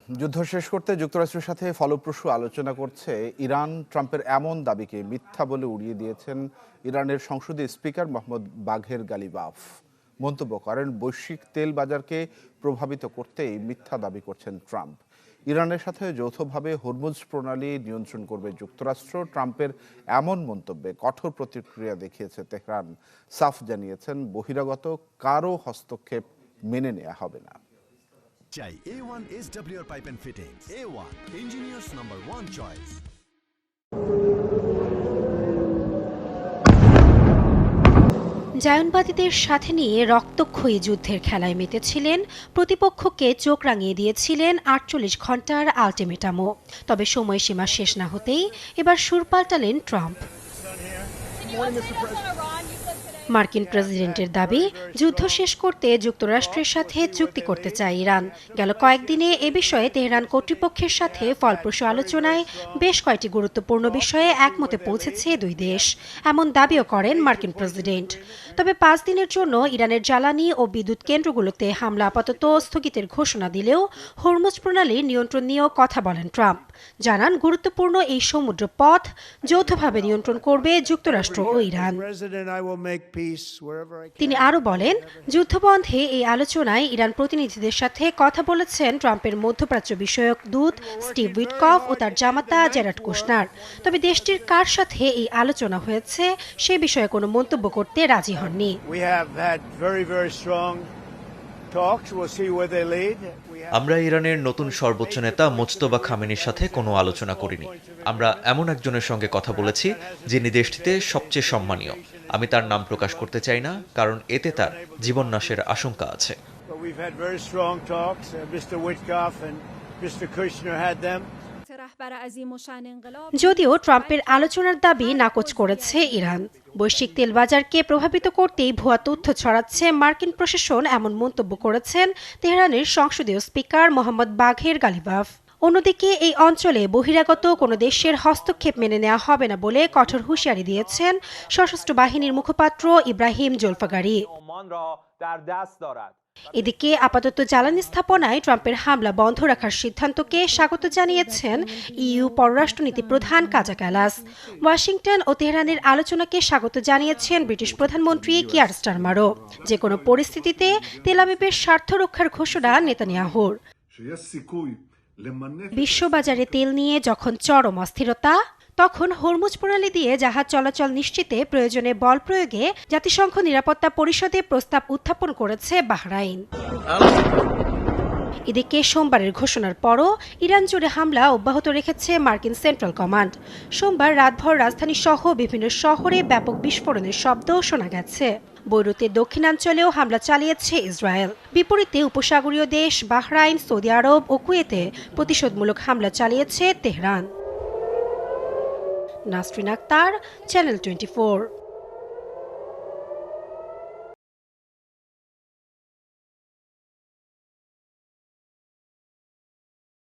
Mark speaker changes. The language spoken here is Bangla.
Speaker 1: যুদ্ধ শেষ করতে যুক্তরাষ্ট্রের সাথে ফলপ্রসূ আলোচনা করছে ইরান। ট্রাম্পের এমন দাবিকে মিথ্যা বলে উড়িয়ে দিয়েছেন ইরানের সংসদীয় স্পিকার মোহাম্মদ বাঘের গালিবাফ। মন্তব্য করেন, বৈশ্বিক তেল বাজারকে প্রভাবিত করতেই মিথ্যা দাবি করছেন ট্রাম্প। ইরানের সাথে যৌথভাবে হরমুজ প্রণালী নিয়ন্ত্রণ করবে যুক্তরাষ্ট্র। ট্রাম্পের এমন মন্তব্যে কঠোর প্রতিক্রিয়া দেখিয়েছে তেহরান। সাফ জানিয়েছেন, বহিরাগত কারও হস্তক্ষেপ মেনে নেওয়া হবে না।
Speaker 2: চাই A1 SWR Pipe and Fittings. A1 Engineers #1 choice.
Speaker 3: জায়নবাদীদের সাথে নিয়ে রক্তক্ষয়ী যুদ্ধের খেলায় মেতেছিলেন, প্রতিপক্ষকে চোখ রাঙিয়ে দিয়েছিলেন ৪৮ ঘন্টার আলটিমেটামও। তবে সময়সীমা শেষ না হতেই এবার সুর পাল্টালেন ট্রাম্প। মার্কিন প্রেসিডেন্টের দাবি, যুদ্ধ শেষ করতে যুক্তরাষ্ট্রের সাথে চুক্তি করতে চায় ইরান। গেল কয়েকদিনে এ বিষয়ে তেহরান কর্তৃপক্ষের সাথে ফলপ্রসূ আলোচনায় বেশ কয়েকটি গুরুত্বপূর্ণ বিষয়ে একমতে পৌঁছেছে দুই দেশ, এমন দাবিও করেন মার্কিন প্রেসিডেন্ট। তবে ৫ দিনের জন্য ইরানের জ্বালানি ও বিদ্যুৎ কেন্দ্রগুলোতে হামলা আপাতত স্থগিতের ঘোষণা দিলেও হরমুজ প্রণালীর নিয়ন্ত্রণ নিয়েও কথা বলেন ট্রাম্প। জানান, গুরুত্বপূর্ণ এই সমুদ্র পথ যৌথভাবে নিয়ন্ত্রণ করবে যুক্তরাষ্ট্র ও ইরান। তিনি আরও বলেন, যুদ্ধবন্ধে এই আলোচনায় ইরান প্রতিনিধিদের সাথে কথা বলেছেন ট্রাম্পের মধ্যপ্রাচ্য বিষয়ক দূত স্টিভ উইটকফ ও তার জামাতা জেরার্ড কুশনার। তবে দেশটির কার সাথে এই আলোচনা হয়েছে সে বিষয়ে কোনো মন্তব্য করতে রাজি হননি।
Speaker 4: আমরা ইরানের নতুন সর্বোচ্চ নেতা মোজতবা খামেনির সাথে কোনো আলোচনা করিনি। আমরা এমন একজনের সঙ্গে কথা বলেছি যিনি দেশটিতে সবচেয়ে সম্মানীয়। আমি তার নাম প্রকাশ করতে চাই না, কারণ এতে তার জীবননাশের আশঙ্কা আছে।
Speaker 3: যদিও ট্রাম্পের আলোচনার দাবি নাকচ করেছে ইরান। বৈশ্বিক তেল বাজারকে প্রভাবিত করতেই ভুয়া তথ্য ছড়াচ্ছে মার্কিন প্রশাসন, এমন মন্তব্য করেছেন তেহরানের সংসদীয় স্পিকার মোহাম্মদ বাঘের গালিবাফ। অন্যদিকে এই অঞ্চলে বহিরাগত কোনো দেশের হস্তক্ষেপ মেনে নেওয়া হবে না বলে কঠোর হুঁশিয়ারি দিয়েছেন সশস্ত্র বাহিনীর মুখপাত্র ইব্রাহিম জোলফাগারি। এদিকে আপাতত জ্বালানি স্থাপনায় ট্রাম্পের হামলা বন্ধ রাখার সিদ্ধান্তকে স্বাগত জানিয়েছেন ইইউ পররাষ্ট্রনীতি প্রধান কাজা ক্যালাস। ওয়াশিংটন ও তেহরানের আলোচনাকে স্বাগত জানিয়েছেন ব্রিটিশ প্রধানমন্ত্রী কিয়ার স্টারমারও। যে কোনো পরিস্থিতিতে তেল আবিবের স্বার্থ রক্ষার ঘোষণা নেতানিয়াহুর। বিশ্ববাজারে তেল নিয়ে যখন চরম অস্থিরতা, তখন হরমুজ প্রণালী দিয়ে জাহাজ চলাচল নিশ্চিতে প্রয়োজনে বল প্রয়োগে জাতিসংঘ নিরাপত্তা পরিষদে প্রস্তাব উত্থাপন করেছে বাহরাইন। এদিকে সোমবারের ঘোষণার পরও ইরান জুড়ে হামলা অব্যাহত রেখেছে মার্কিন সেন্ট্রাল কমান্ড। সোমবার রাতভর রাজধানী সহ বিভিন্ন শহরে ব্যাপক বিস্ফোরণের শব্দ শোনা গেছে। বৈরুতের দক্ষিণাঞ্চলেও হামলা চালিয়েছে ইসরায়েল। বিপরীতে উপসাগরীয় দেশ বাহরাইন, সৌদি আরব ও কুয়েতে প্রতিশোধমূলক হামলা চালিয়েছে তেহরান। নাসরিন আক্তার, চ্যানেল 24।